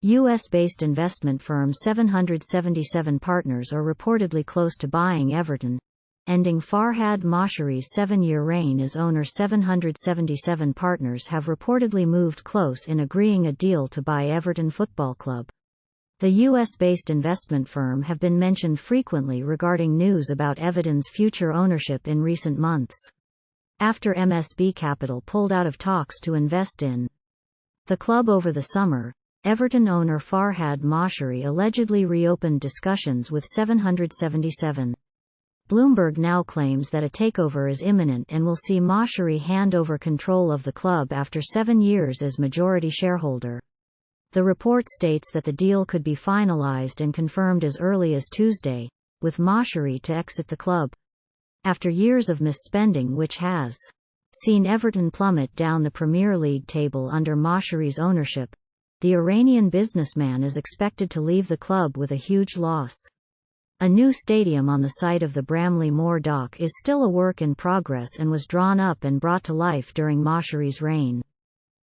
US-based investment firm 777 Partners are reportedly close to buying Everton, ending Farhad Moshiri's 7-year reign as owner. 777 Partners have reportedly moved close in agreeing a deal to buy Everton Football Club. The US-based investment firm have been mentioned frequently regarding news about Everton's future ownership in recent months, after MSB Capital pulled out of talks to invest in the club over the summer. Everton owner Farhad Moshiri allegedly reopened discussions with 777. Bloomberg now claims that a takeover is imminent and will see Moshiri hand over control of the club after 7 years as majority shareholder. The report states that the deal could be finalised and confirmed as early as Tuesday, with Moshiri to exit the club. After years of misspending which has seen Everton plummet down the Premier League table under Moshiri's ownership, the Iranian businessman is expected to leave the club with a huge loss. A new stadium on the site of the Bramley Moor dock is still a work in progress and was drawn up and brought to life during Moshiri's reign.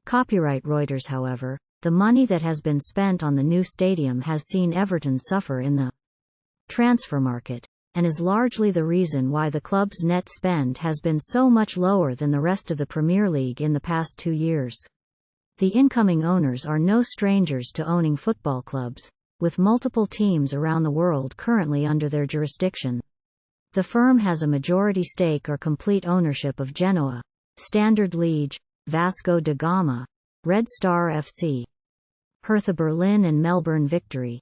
Copyright Reuters. However, the money that has been spent on the new stadium has seen Everton suffer in the transfer market, and is largely the reason why the club's net spend has been so much lower than the rest of the Premier League in the past 2 years. The incoming owners are no strangers to owning football clubs, with multiple teams around the world currently under their jurisdiction. The firm has a majority stake or complete ownership of Genoa, Standard Liège, Vasco da Gama, Red Star FC, Hertha Berlin and Melbourne Victory.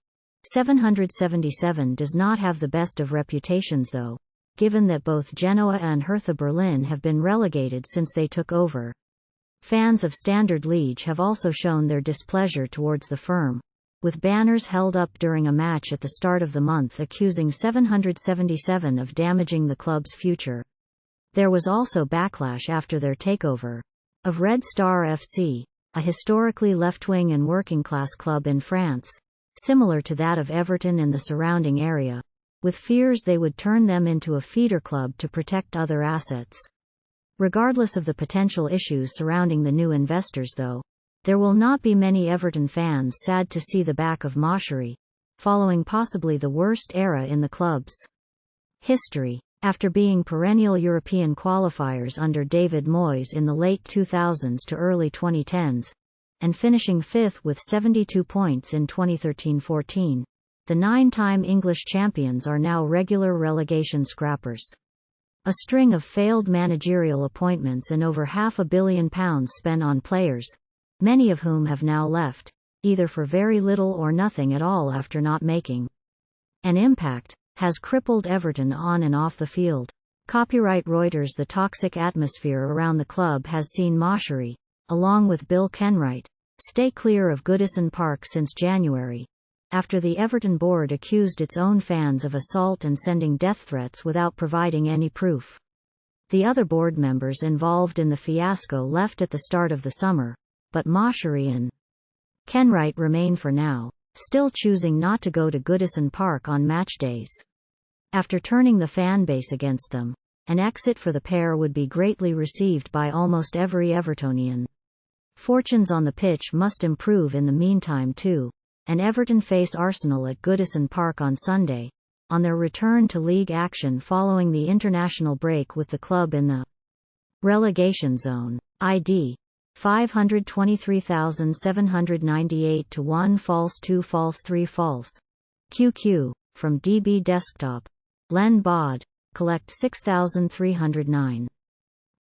777 does not have the best of reputations though, given that both Genoa and Hertha Berlin have been relegated since they took over. Fans of Standard Liège have also shown their displeasure towards the firm, with banners held up during a match at the start of the month accusing 777 of damaging the club's future. There was also backlash after their takeover of Red Star FC, a historically left-wing and working-class club in France, similar to that of Everton and the surrounding area, with fears they would turn them into a feeder club to protect other assets. Regardless of the potential issues surrounding the new investors though, there will not be many Everton fans sad to see the back of Moshiri, following possibly the worst era in the club's history. After being perennial European qualifiers under David Moyes in the late 2000s to early 2010s, and finishing 5th with 72 points in 2013-14, the 9-time English champions are now regular relegation scrappers. A string of failed managerial appointments and over £500 million spent on players, many of whom have now left, either for very little or nothing at all after not making an impact, has crippled Everton on and off the field. Copyright Reuters. The toxic atmosphere around the club has seen Moshiri, along with Bill Kenwright, stay clear of Goodison Park since January, after the Everton board accused its own fans of assault and sending death threats without providing any proof. The other board members involved in the fiasco left at the start of the summer, but Moshiri and Kenwright remain for now, still choosing not to go to Goodison Park on match days. After turning the fan base against them, an exit for the pair would be greatly received by almost every Evertonian. Fortunes on the pitch must improve in the meantime too, and Everton face Arsenal at Goodison Park on Sunday, on their return to league action following the international break with the club in the relegation zone. ID 523,798 1 false 2 false 3 false. QQ, from DB Desktop. Len Bod, collect 6,309.